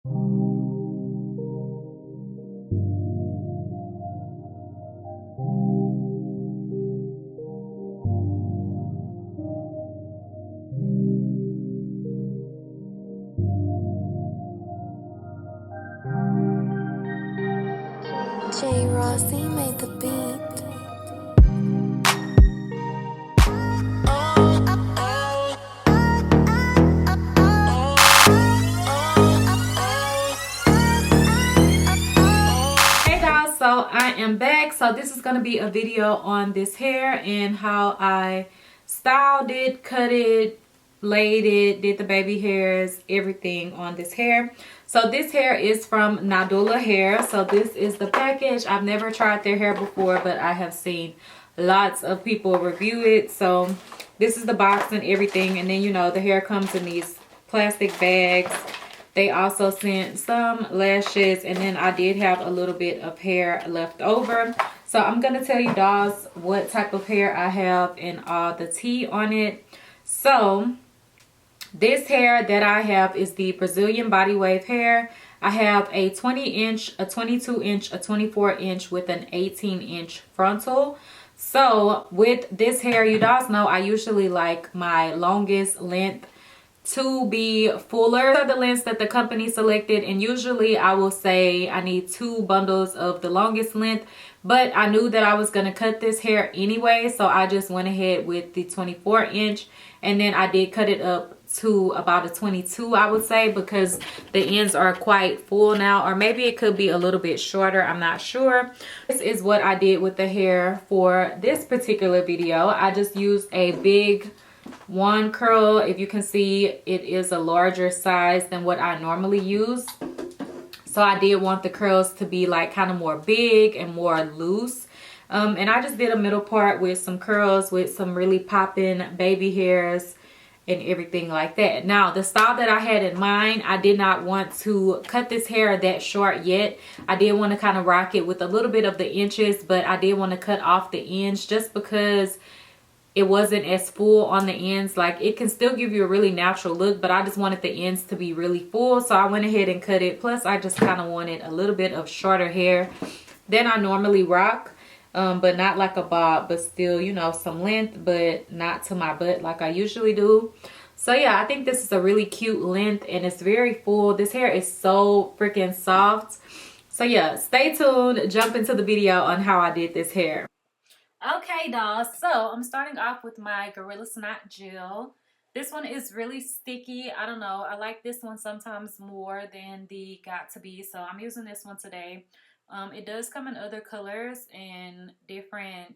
J. Rossi made the beat. Hey guys, so I am back. So this is going to be a video on this hair and how I styled it, cut it, laid it, did the baby hairs, everything on this hair. So this hair is from Nadula Hair. So this is the package. I've never tried their hair before, but I have seen lots of people review it. So this is the box and everything, and then you know the hair comes in these plastic bags. They also sent some lashes, and then I did have a little bit of hair left over. So I'm going to tell you guys what type of hair I have and all the tea on it. So this hair that I have is the Brazilian body wave hair. I have a 20 inch, a 22 inch, a 24 inch with an 18 inch frontal. So with this hair, you guys know I usually like my longest length to be fuller. These are the lengths that the company selected, and usually I will say I need 2 bundles of the longest length, but I knew that I was going to cut this hair anyway, so I just went ahead with the 24 inch, and then I did cut it up to about a 22, I would say, because the ends are quite full now, or maybe it could be a little bit shorter, I'm not sure. This is what I did with the hair for this particular video. I just used a big one curl. If you can see, it is a larger size than what I normally use, so I did want the curls to be like kind of more big and more loose. And I just did a middle part with some curls with some really popping baby hairs and everything like that. Now the style that I had in mind, I did not want to cut this hair that short yet. I did want to kind of rock it with a little bit of the inches, but I did want to cut off the ends just because it wasn't as full on the ends. Like, it can still give you a really natural look, but I just wanted the ends to be really full, so I went ahead and cut it. Plus I just kind of wanted a little bit of shorter hair than I normally rock, but not like a bob, but still, you know, some length, but not to my butt like I usually do. So yeah, I think this is a really cute length, and it's very full. This hair is so freaking soft. So yeah, stay tuned, jump into the video on how I did this hair. Okay, dolls, so I'm starting off with my Gorilla Snot gel. This one is really sticky. I don't know, I like this one sometimes more than the Got To Be, so I'm using this one today. It does come in other colors and different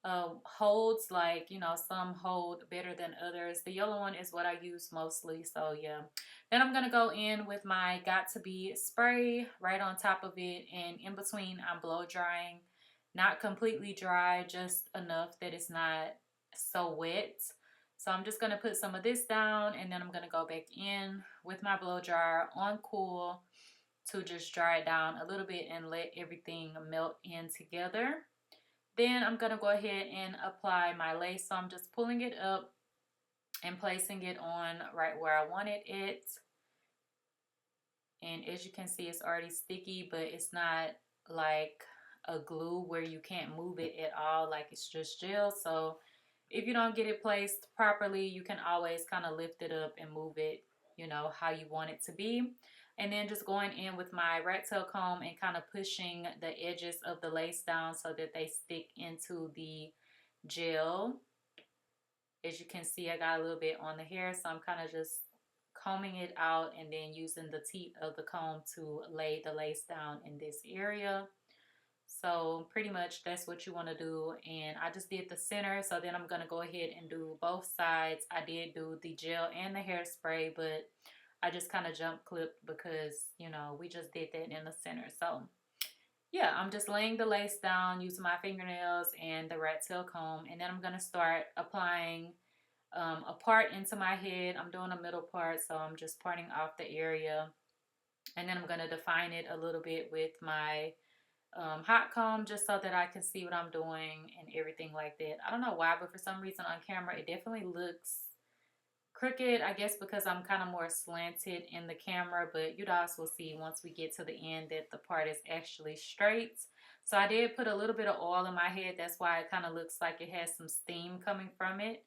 holds, like, you know, some hold better than others. The yellow one is what I use mostly, so yeah. Then I'm gonna go in with my Got To Be spray right on top of it, and in between I'm blow drying. Not completely dry, just enough that it's not so wet. So I'm just going to put some of this down, and then I'm going to go back in with my blow dryer on cool to just dry it down a little bit and let everything melt in together. Then I'm going to go ahead and apply my lace. So I'm just pulling it up and placing it on right where I wanted it. And as you can see, it's already sticky, but it's not like a glue where you can't move it at all, like it's just gel. So if you don't get it placed properly, you can always kind of lift it up and move it, you know, how you want it to be. And then just going in with my rat tail comb and kind of pushing the edges of the lace down so that they stick into the gel. As you can see, I got a little bit on the hair, so I'm kind of just combing it out and then using the teeth of the comb to lay the lace down in this area. So pretty much that's what you want to do. And I just did the center, so then I'm going to go ahead and do both sides. I did do the gel and the hairspray, but I just kind of jump clipped because, you know, we just did that in the center. So yeah, I'm just laying the lace down using my fingernails and the rat tail comb, and then I'm going to start applying a part into my head. I'm doing a middle part, so I'm just parting off the area, and then I'm going to define it a little bit with my hot comb just so that I can see what I'm doing and everything like that. I don't know why, but for some reason on camera it definitely looks crooked, I guess, because I'm kind of more slanted in the camera, but you guys will see once we get to the end that the part is actually straight. So I did put a little bit of oil in my head. That's why it kind of looks like it has some steam coming from it.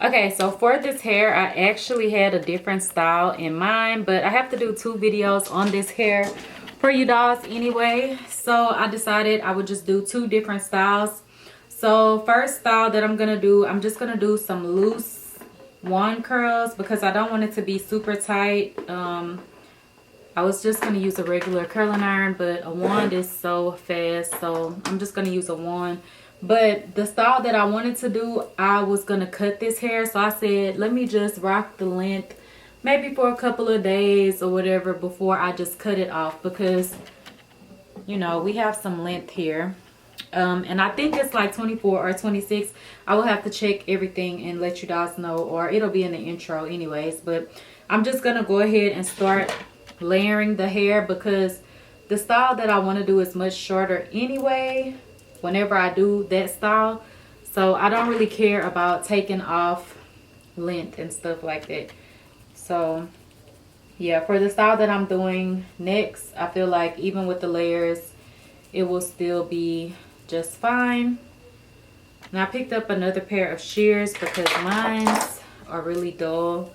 Okay, so for this hair, I actually had a different style in mind, but I have to do 2 videos on this hair for you dolls anyway. So I decided I would just do 2 different styles. So first style that I'm gonna do, I'm just gonna do some loose wand curls because I don't want it to be super tight. I was just gonna use a regular curling iron, but a wand is so fast, so I'm just gonna use a wand. But the style that I wanted to do, I was gonna cut this hair, so I said let me just rock the length maybe for a couple of days or whatever before I just cut it off, because you know we have some length here. And I think it's like 24 or 26. I will have to check everything and let you guys know, or it'll be in the intro anyways. But I'm just gonna go ahead and start layering the hair because the style that I want to do is much shorter anyway whenever I do that style. So I don't really care about taking off length and stuff like that. So yeah, for the style that I'm doing next, I feel like even with the layers it will still be just fine. And I picked up another pair of shears because mine's are really dull.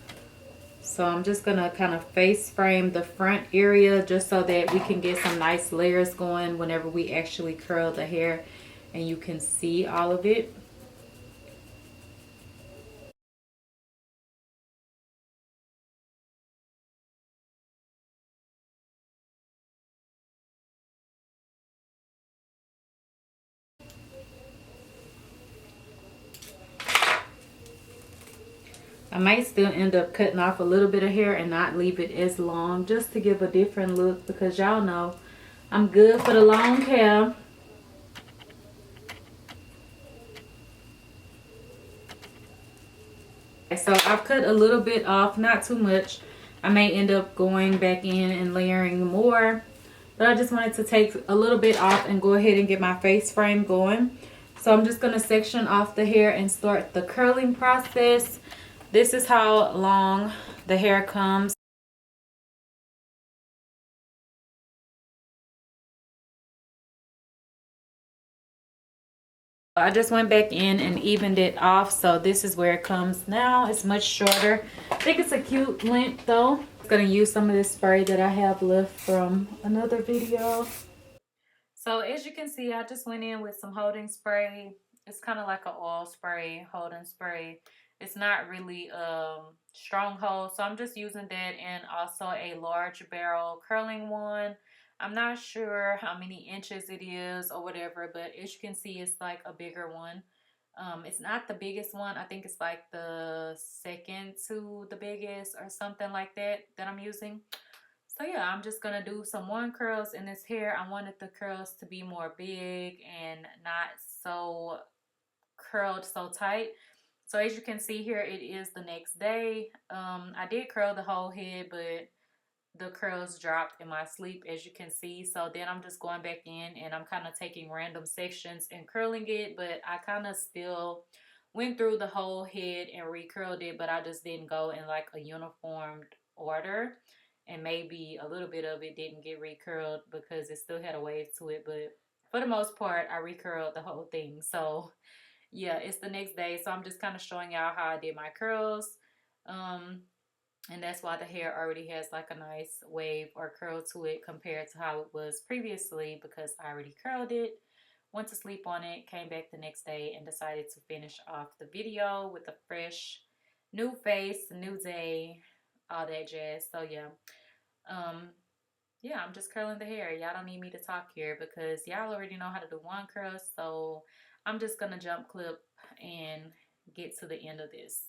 So I'm just gonna kind of face frame the front area just so that we can get some nice layers going whenever we actually curl the hair and you can see all of it. I might still end up cutting off a little bit of hair and not leave it as long just to give a different look because y'all know I'm good for the long hair. So I've cut a little bit off, not too much. I may end up going back in and layering more, but I just wanted to take a little bit off and go ahead and get my face frame going. So I'm just going to section off the hair and start the curling process. This is how long the hair comes. I just went back in and evened it off, so this is where it comes now. It's much shorter. I think it's a cute length though. I'm gonna use some of this spray that I have left from another video. So as you can see, I just went in with some holding spray. It's kind of like an oil spray, holding spray. It's not really stronghold, so I'm just using that, and also a large barrel curling one. I'm not sure how many inches it is or whatever, but as you can see, it's like a bigger one. It's not the biggest one. I think it's like the second to the biggest or something like that I'm using. So yeah, I'm just gonna do some one curls in this hair. I wanted the curls to be more big and not so curled so tight. So as you can see here, it is the next day. I did curl the whole head, but the curls dropped in my sleep, as you can see. So then I'm just going back in and I'm kind of taking random sections and curling it, but I kind of still went through the whole head and recurled it, but I just didn't go in like a uniformed order, and maybe a little bit of it didn't get recurled because it still had a wave to it, but for the most part I recurled the whole thing. So yeah, it's the next day, so I'm just kind of showing y'all how I did my curls. And that's why the hair already has like a nice wave or curl to it compared to how it was previously, because I already curled it, went to sleep on it, came back the next day and decided to finish off the video with a fresh new face, new day, all that jazz. So yeah, um yeah, I'm just curling the hair. Y'all don't need me to talk here because y'all already know how to do one curl, so I'm just gonna jump clip and get to the end of this.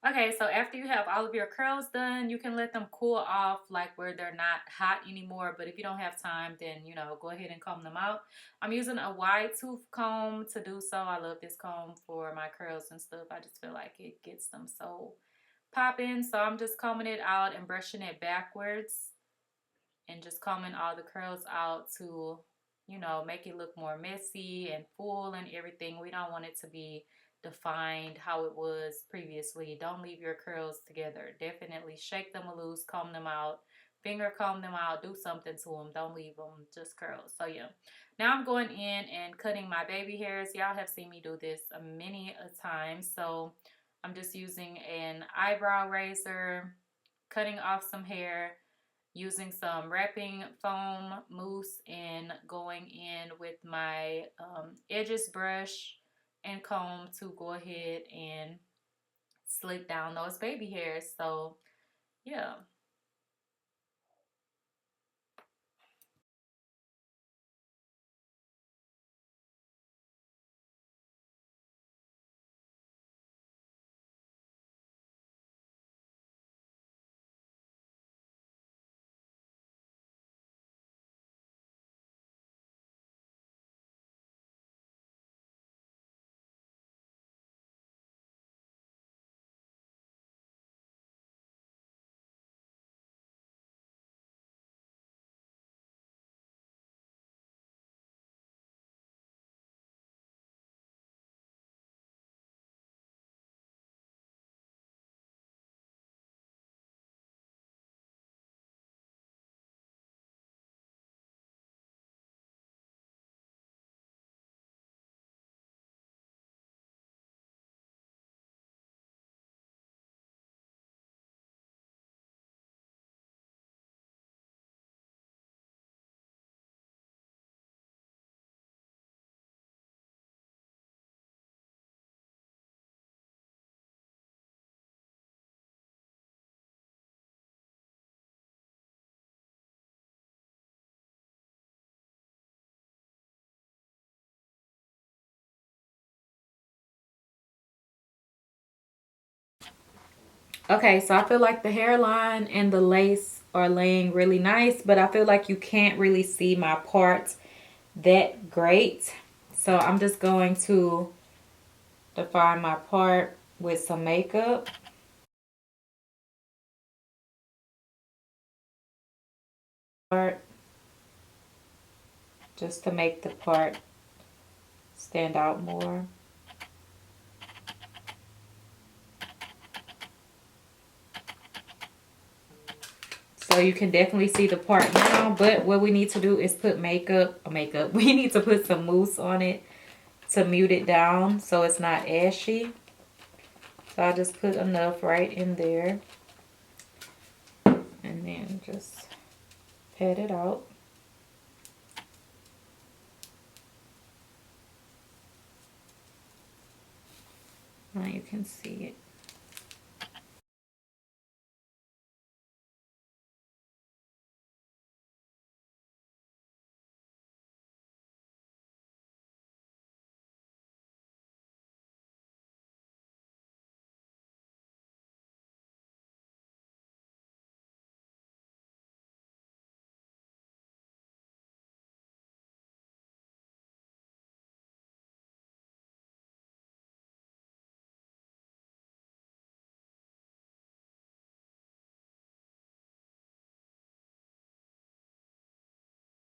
Okay, so after you have all of your curls done, you can let them cool off, like where they're not hot anymore. But if you don't have time, then, you know, go ahead and comb them out. I'm using a wide tooth comb to do so. I love this comb for my curls and stuff. I just feel like it gets them so popping. So I'm just combing it out and brushing it backwards and just combing all the curls out to you know, make it look more messy and full and everything. We don't want it to be defined how it was previously. Don't leave your curls together. Definitely shake them loose, comb them out, finger comb them out, do something to them. Don't leave them just curls. So yeah, now I'm going in and cutting my baby hairs. Y'all have seen me do this many a time. So I'm just using an eyebrow razor, cutting off some hair, using some wrapping foam mousse, and going in with my edges brush and comb to go ahead and slick down those baby hairs. So yeah. Okay, so I feel like the hairline and the lace are laying really nice, but I feel like you can't really see my parts that great. So I'm just going to define my part with some makeup. Just to make the part stand out more. So you can definitely see the part now, but what we need to do is put makeup. We need to put some mousse on it to mute it down so it's not ashy. So I just put enough right in there. And then just pat it out. Now you can see it.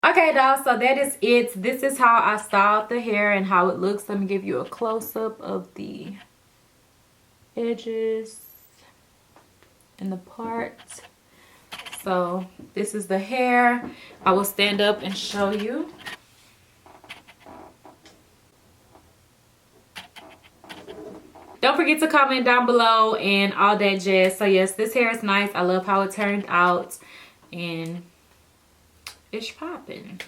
Okay, y'all, so that is it. This is how I styled the hair and how it looks. Let me give you a close-up of the edges and the parts. So this is the hair. I will stand up and show you. Don't forget to comment down below and all that jazz. So yes, this hair is nice. I love how it turned out, and it's popping.